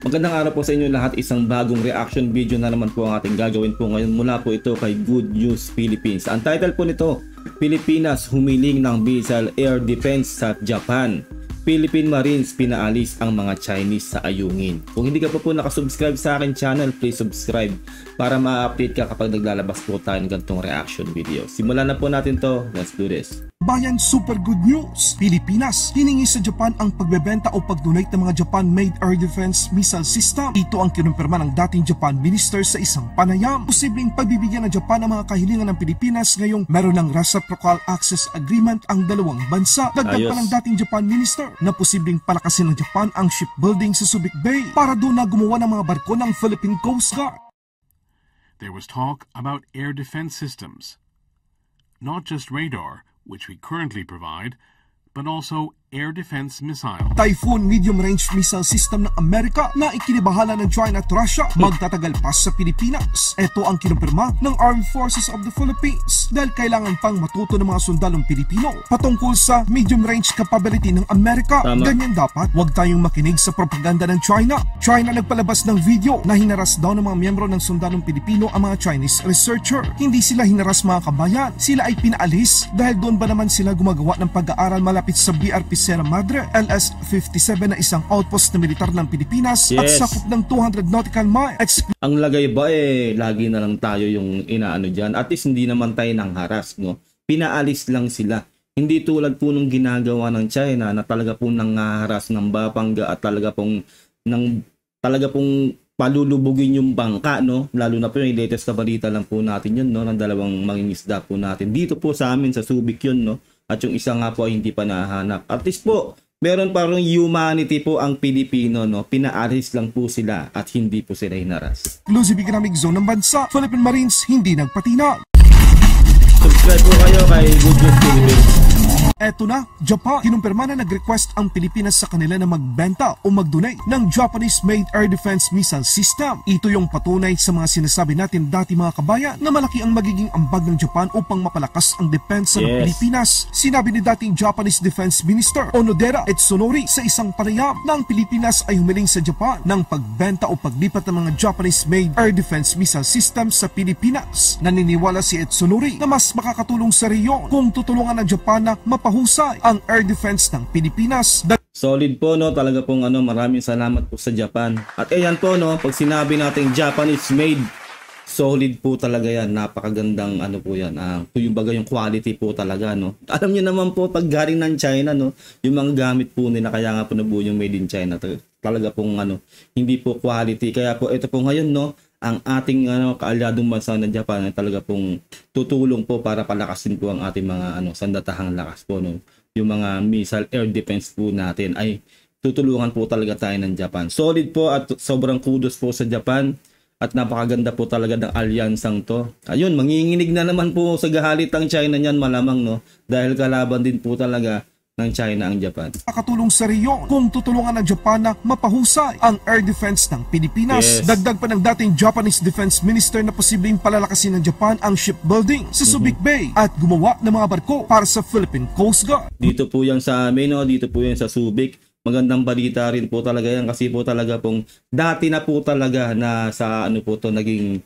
Magandang araw po sa inyo lahat, isang bagong reaction video na naman po ang ating gagawin po ngayon mula po ito kay Good News Philippines. Ang title po nito, Pilipinas humiling ng missile air defense sa Japan. Philippine Marines pinaalis ang mga Chinese sa ayungin. Kung hindi ka pa po nakasubscribe sa akin channel, please subscribe para ma-update ka kapag naglalabas po tayo ng ganitong reaction video. Simulan na po natin to, let's do this. Bayan, super good news! Pilipinas hiningi sa Japan ang pagbebenta o pag-donate ng mga Japan-made air defense missile system. Ito ang kinumpirma ng dating Japan Minister sa isang panayam. Posibleng pagbibigyan ng Japan ang mga kahilingan ng Pilipinas ngayong meron ng reciprocal access agreement ang dalawang bansa. Dagdag pa ng dating Japan Minister na posibleng palakasin ng Japan ang shipbuilding sa Subic Bay para doon na gumawa ng mga barko ng Philippine Coast Guard. There was talk about air defense systems, not just radar, which we currently provide, but also air defense missile. Typhoon medium-range missile system ng Amerika na ikinibahala ng China at Russia magtatagal pa sa Pilipinas. Ito ang kinumpirma ng Armed Forces of the Philippines dahil kailangan pang matuto ng mga sundalong Pilipino patungkol sa medium-range capability ng Amerika. Ganyan dapat, huwag tayong makinig sa propaganda ng China. China nagpalabas ng video na hinaras daw ng mga miyembro ng sundalong Pilipino ang mga Chinese researcher. Hindi sila hinaras mga kabayan, sila ay pinaalis dahil doon ba naman sila gumagawa ng pag-aaral malapit sa BRP Sierra Madre LS-57 na isang outpost na militar ng Pilipinas at sakop ng 200 nautical miles. Ang lagay ba lagi na lang tayo yung inaano dyan. At least hindi naman tayo nang haras, no? Pinaalis lang sila. Hindi tulad po nung ginagawa ng China na talaga pong nanghaharas ng Bapanga at talaga pong palulubugin yung bangka, no? Lalo na po yung latest na balita lang po natin yun, no? Ng dalawang mangingisda po natin. Dito po sa amin sa Subic yun, no? At yung isa nga po ay hindi pa nahanap. At least po, meron parang humanity po ang Pilipino, no? Pinaalis lang po sila at hindi po sila hinaras. Exclusive economic zone ng bansa, Philippine Marines hindi nagpatinag. Subscribe po kayo kay Good News Philippines. Eto na, Japan. Kinumpirma na nag-request ang Pilipinas sa kanila na magbenta o mag-donate ng Japanese-made air defense missile system. Ito yung patunay sa mga sinasabi natin dati mga kabayan na malaki ang magiging ambag ng Japan upang mapalakas ang depensa ng Pilipinas. Sinabi ni dating Japanese Defense Minister Onodera Etsunori sa isang panayam na ang Pilipinas ay humiling sa Japan ng pagbenta o paglipat ng mga Japanese-made air defense missile system sa Pilipinas. Naniniwala si Etsunori na mas makakatulong sa reyon kung tutulungan ng Japan na mapahusay ang air defense ng Pilipinas. Solid po, no? Talaga pong maraming salamat po sa Japan. At ayan po, no, pag sinabi nating Japanese made, solid po talaga yan. Napakagandang po yan. Yung bagay yung quality po talaga, no. Alam niyo naman po pag galing ng China, no, yung mga gamit po nila, kaya nga po nabuo yung made in China. Talaga pong hindi po quality. Kaya po ito po ngayon, no, ang ating kaalyadong bansa ng Japan ay talaga pong tutulong po para palakasin po ang ating mga sandatahang lakas po, no. Yung mga missile air defense po natin ay tutulungan po talaga tayo ng Japan. Solid po at sobrang kudos po sa Japan at napakaganda po talaga ng alyansang to. Ayun, manginginig na naman po sa gahalit ang China niyan malamang, no, dahil kalaban din po talaga ng China ang Japan. Makakatulong sa reyon kung tutulungan ng Japan na mapahusay ang air defense ng Pilipinas. Dagdag pa ng dating Japanese Defense Minister na posibleng palalakasin ng Japan ang shipbuilding sa Subic Bay at gumawa ng mga barko para sa Philippine Coast Guard. Dito po yan sa amin, no? Dito po yan sa Subic. Magandang balita rin po talaga yan kasi po talaga pong dati na po talaga na sa po to naging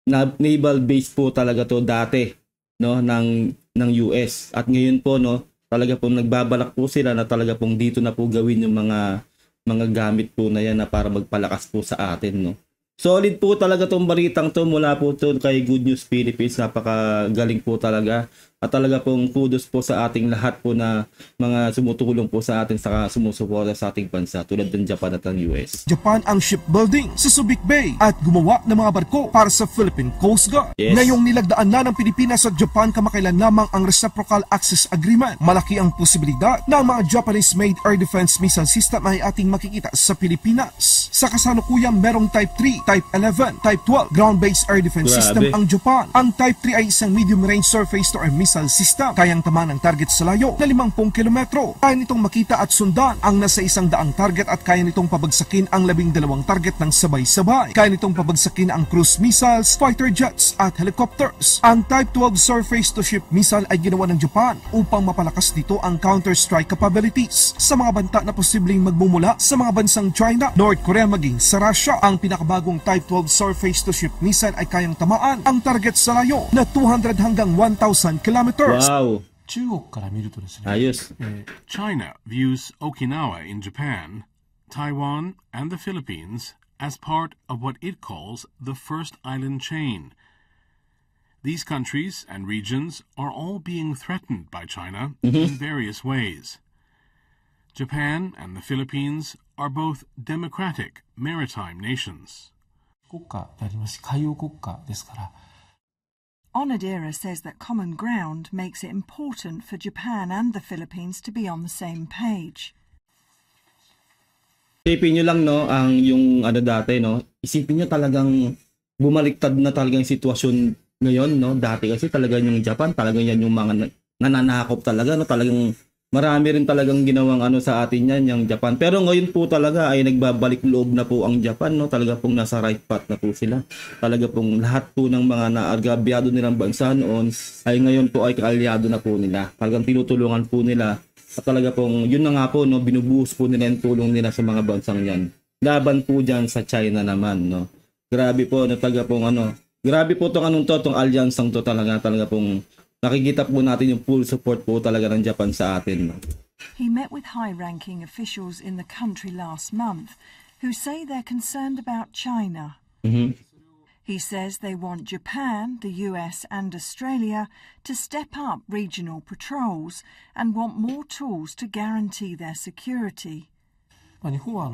naval base po talaga to dati, no, ng US. At ngayon po, no, talaga pong nagbabalak po sila na talaga pong dito na po gawin yung mga gamit po na yan na para magpalakas po sa atin, no. Solid po talaga tong balitang to mula po to kay Good News Philippines. Napakagaling po talaga. At talaga pong kudos po sa ating lahat po na mga sumutulong po sa atin sa sumusuporta sa ating bansa tulad ng Japan at ng US. Japan ang shipbuilding sa Subic Bay at gumawa ng mga barko para sa Philippine Coast Guard. Ngayong nilagdaan na ng Pilipinas at Japan kamakailan lamang ang Reciprocal Access Agreement, malaki ang posibilidad na ang mga Japanese-made air defense missile system ay ating makikita sa Pilipinas. Sa kasalukuyan merong Type 3, Type 11, Type 12 ground-based air defense system ang Japan. Ang Type 3 ay isang medium-range surface-to-air missile missile system. Kayang tamaan ang target sa layo na 50 kilometro. Kaya nitong makita at sundan ang nasa 100 target at kaya nitong pabagsakin ang 12 target ng sabay-sabay. Kaya nitong pabagsakin ang cruise missiles, fighter jets at helicopters. Ang Type 12 surface-to-ship missile ay ginawa ng Japan upang mapalakas dito ang counter-strike capabilities sa mga banta na posibleng magmumula sa mga bansang China, North Korea maging sa Russia. Ang pinakabagong Type 12 surface-to-ship missile ay kayang tamaan ang target sa layo na 200 hanggang 1,000 kilometers. Wow. 中国から見るとですね、 Ayos. China views Okinawa in Japan, Taiwan, and the Philippines as part of what it calls the first island chain. These countries and regions are all being threatened by China in various ways. Japan and the Philippines are both democratic maritime nations. 国家でありますし、海洋国家ですから、 Onodera says that common ground makes it important for Japan and the Philippines to be on the same page. Isipin nyo lang, no, ang yung ano dati, no, isipin nyo talagang bumaliktad na talagang sitwasyon ngayon, no. Dati kasi talaga yung Japan, talagang yan yung mga nananakop talaga, no, talagang marami rin talagang ginawang ano sa atin yan, yung Japan. Pero ngayon po talaga ay nagbabalik loob na po ang Japan, no? Talaga pong nasa right path na po sila. Talaga pong lahat po ng mga naagrabyado nilang bansa noon ay ngayon po ay kaalyado na po nila. Talagang tinutulungan po nila. At talaga pong yun na nga po, no? Binubuhos po nila yung tulong nila sa mga bansang yan. Laban po dyan sa China naman, no? Grabe po, no? Talaga pong ano, grabe po itong tong alliance ang to talaga pong nakikita po natin yung full support po talaga ng Japan sa atin. He met with high-ranking officials in the country last month who say they're concerned about China. He says they want Japan, the US and Australia to step up regional patrols and want more tools to guarantee their security. 日本は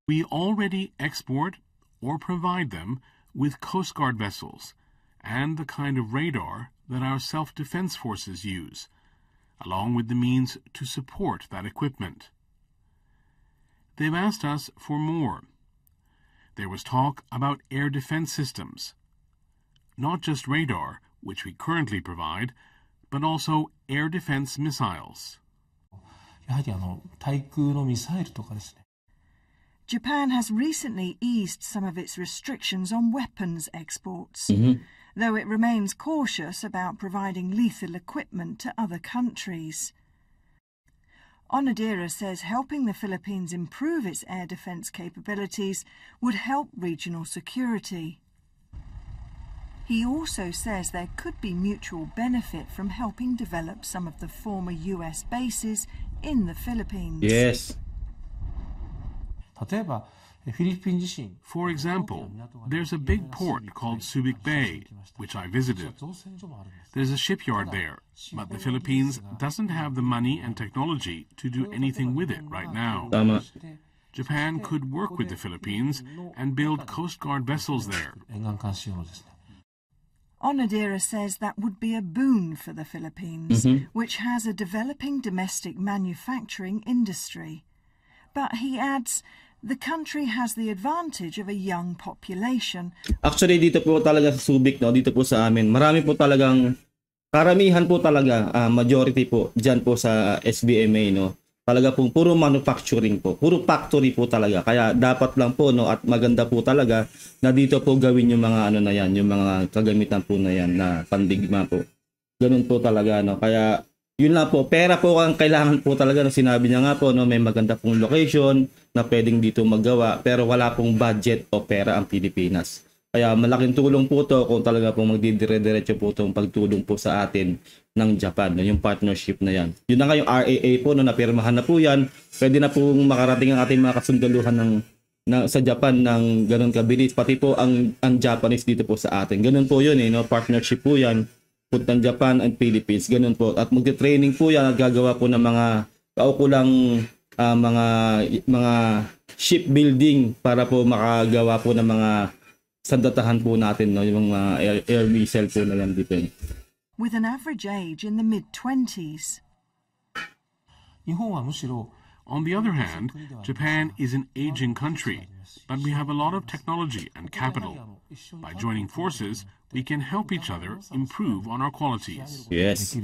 We already export or provide them with Coast Guard vessels and the kind of radar that our self-defense forces use, along with the means to support that equipment. They've asked us for more. There was talk about air defense systems, not just radar, which we currently provide, but also air defense missiles. やはり対空のミサイルとかですね。 Japan has recently eased some of its restrictions on weapons exports, though it remains cautious about providing lethal equipment to other countries. Onodera says helping the Philippines improve its air defense capabilities would help regional security. He also says there could be mutual benefit from helping develop some of the former US bases in the Philippines. Yes. 例えばフィリピン自身 For example, there's a big port called Subic Bay, which I visited. There's a shipyard there, but the Philippines doesn't have the money and technology to do anything with it right now. Tama. Japan could work with the Philippines and build Coast Guard vessels there. 沿岸監視用のですね。 Onodera says that would be a boon for the Philippines, which has a developing domestic manufacturing industry. But he adds, the country has the advantage of a young population. Actually, dito po talaga sa Subic, no, dito po sa amin, marami po talagang, karamihan po talaga, majority po, dyan po sa SBMA, no, talaga po, puro manufacturing po, puro factory po talaga. Kaya dapat lang po, no, at maganda po talaga, na dito po gawin yung mga ano na yan, yung mga kagamitan po na yan, na pandigma po. Ganun po talaga, no, kaya, yun lang po, pera po ang kailangan po talaga, no, sinabi niya nga po, no, may maganda pong location na pwedeng dito magawa, pero wala pong budget o pera ang Pilipinas. Kaya malaking tulong po to kung talaga pong magdidire-diretso po itong pagtulong po sa atin ng Japan, no, yung partnership na yan. Yun na nga yung RAA po, no, napirmahan na po yan, pwede na pong makarating ang ating mga kasundaluhan sa Japan ng ganun kabilis, pati po ang Japanese dito po sa atin. Ganun po yun, no, partnership po yan. Puntang Japan and Philippines, ganun po. At magte-training po yan at gagawa po ng mga kaukulang mga shipbuilding para po makagawa po ng mga sandatahan po natin, no, yung mga air missile po na yan dito. With an average age in the mid-20s. 日本はむしろ On the other hand, Japan is an aging country, but we have a lot of technology and capital. By joining forces, we can help each other improve on our qualities. Yes.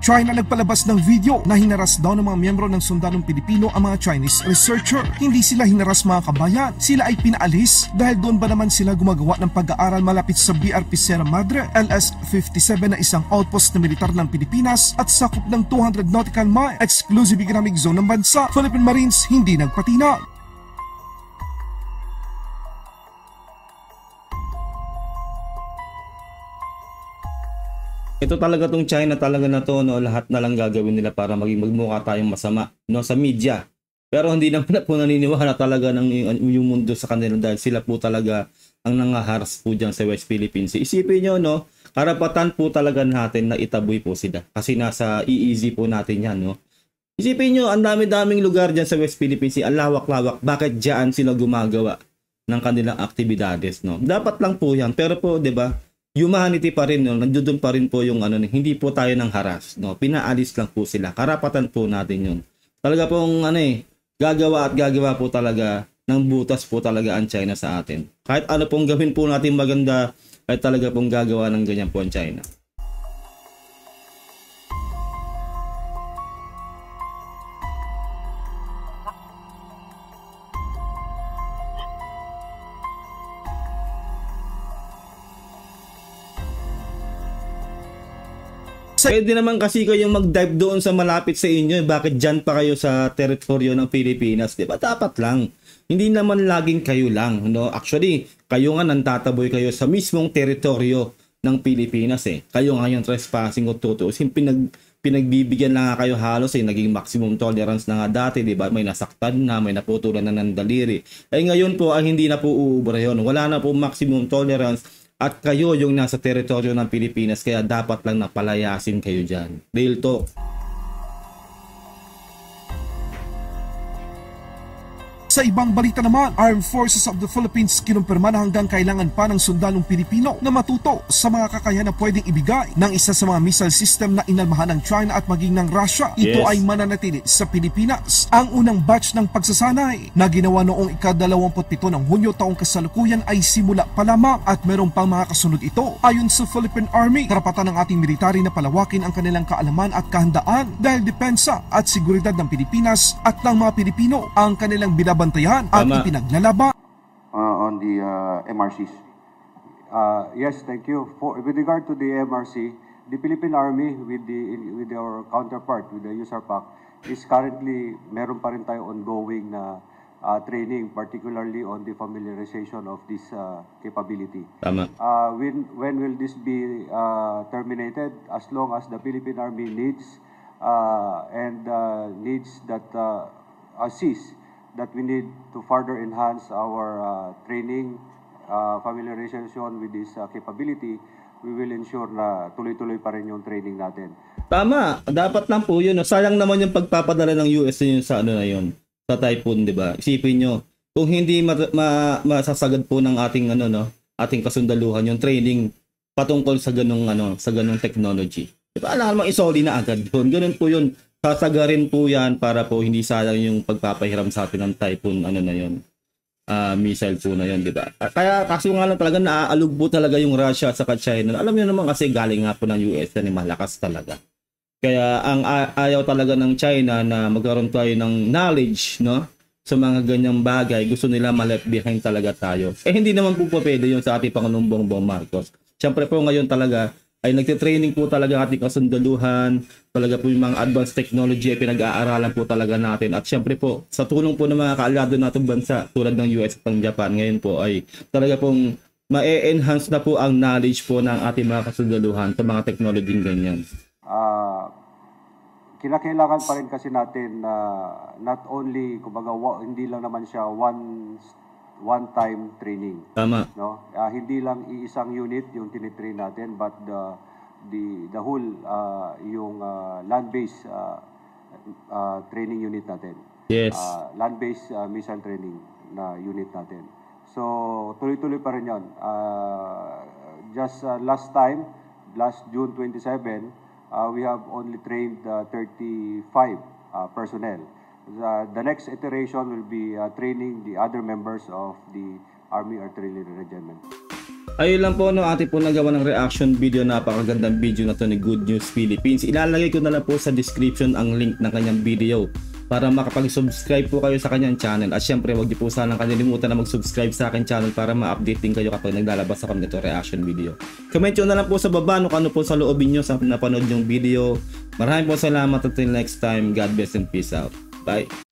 China nagpalabas ng video na hinaras daw ng mga miyembro ng sundanong Pilipino ang mga Chinese researcher. Hindi sila hinaras mga kabayan, sila ay pinaalis dahil doon ba naman sila gumagawa ng pag-aaral malapit sa BRP Sierra Madre LS-57 na isang outpost na militar ng Pilipinas at sakop ng 200 nautical mile exclusive economic zone ng bansa. Philippine Marines hindi nagpatinag. Ito talaga tong China talaga na to, no, lahat na lang gagawin nila para magmukha tayong masama, no, sa media. Pero hindi naman na po naniniwala talaga yung mundo sa kanila dahil sila po talaga ang nangaharas po dyan sa West Philippines. Isipin nyo, no, karapatan po talaga natin na itaboy po sila kasi nasa EEZ po natin yan, no. Isipin nyo, ang dami-daming lugar dyan sa West Philippines, ang lawak-lawak, bakit dyan sila gumagawa ng kanilang aktibidades, no. Dapat lang po yan, pero po, di ba, humanity pa rin, no? Nandoon pa rin po yung hindi po tayo nang haras, no? Pinaalis lang po sila. Karapatan po natin yun. Talaga pong gagawa at gagawa po talaga ng butas po talaga ang China sa atin. Kahit ano pong gawin po natin maganda, ay talaga pong gagawa ng ganyan po ang China. Pwede naman kasi kayong mag-dive doon sa malapit sa inyo. Bakit dyan pa kayo sa teritoryo ng Pilipinas? Diba? Dapat lang. Hindi naman laging kayo lang. No? Actually, kayo nga nantataboy kayo sa mismong teritoryo ng Pilipinas. Kayo nga yung trespassing o tutuusin. Pinagbibigyan lang nga kayo halos. Naging maximum tolerance na nga dati. Diba? May nasaktan na, may naputulan na ng daliri. Ngayon po, hindi na po uubra yun. Wala na po maximum tolerance. At kayo yung nasa teritoryo ng Pilipinas, kaya dapat lang napalayasin kayo dyan. Real talk. Sa ibang balita naman, Armed Forces of the Philippines kinumpirma na hanggang kailangan pa ng sundalong Pilipino na matuto sa mga kakayahan na pwedeng ibigay ng isa sa mga missile system na inalmahan ng China at maging ng Russia. Ito ay mananatili sa Pilipinas. Ang unang batch ng pagsasanay na ginawa noong ika-27 ng Hunyo taong kasalukuyan ay simula pa lamang at merong pang mga kasunod ito. Ayon sa Philippine Army, karapatan ng ating military na palawakin ang kanilang kaalaman at kahandaan dahil depensa at seguridad ng Pilipinas at ng mga Pilipino ang kanilang binabantayan at ipinaglalaban. On the MRCs. Yes, thank you. With regard to the MRC, the Philippine Army with our counterpart, with the USARPAC, is currently, meron pa rin tayo ongoing na training, particularly on the familiarization of this capability. Tama. When will this be terminated? As long as the Philippine Army needs needs that assist that we need to further enhance our training, familiarization with this capability, we will ensure na tuloy-tuloy pa rin yung training natin. Tama, dapat lang po yun. Sayang naman yung pagpapadala ng US yun sa na yun, sa Typhoon, di ba? Isipin nyo, kung hindi masasagad po ng ating ating kasundaluhan yung training patungkol sa ganung technology. Di ba? Alam mo, isoli na agad yun. Ganun po yun. Sasagarin po yan para po hindi sayang yung pagpapahiram sa atin ng Typhoon missile po na yun, di ba? Kaya kasi nga lang talaga naaalog po talaga yung Russia sa China. Alam niyo naman kasi galing nga po ng US na malakas talaga. Kaya ang ayaw talaga ng China na magkaroon tayo ng knowledge, no, sa mga ganyang bagay. Gusto nila ma-left behind talaga tayo. Hindi naman po pwede yun sa ating Pangulong Bongbong Marcos. Siyempre po ngayon talaga ay nagte-training po talaga ating kasundaluhan, talaga po yung mga advanced technology ay pinag-aaralan po talaga natin. At syempre po, sa tulong po ng mga kaalyado nating bansa tulad ng US at ng Japan, ngayon po ay talaga pong ma-enhance na po ang knowledge po ng ating mga kasundaluhan sa mga technology ganyan. Kinakailangan pa rin kasi natin na not only, kumbaga, hindi lang naman siya one-time training. Tama. No? Hindi lang iisang unit yung tinitrain natin, but the whole yung land-based training unit natin. Yes. Land-based missile training na unit natin. So tuloy-tuloy pa rin 'yon. Just last June 27, we have only trained 35 personnel. The next iteration will be training the other members of the Army Artillery Regiment. Ayun lang po, no, ate po nagawa ng reaction video. Napakagandang video na to ni Good News Philippines. Ilalagay ko na lang po sa description ang link ng kanyang video para makapag-subscribe po kayo sa kanyang channel. At syempre, huwag niyo po sanang kalimutan na mag-subscribe sa akin channel para ma-update din kayo kapag naglalabas ako nito reaction video. Comment nyo na lang po sa baba kung ano po sa loobin nyo sa napanood yung video. Maraming po salamat. Until next time, God bless and peace out. Bye.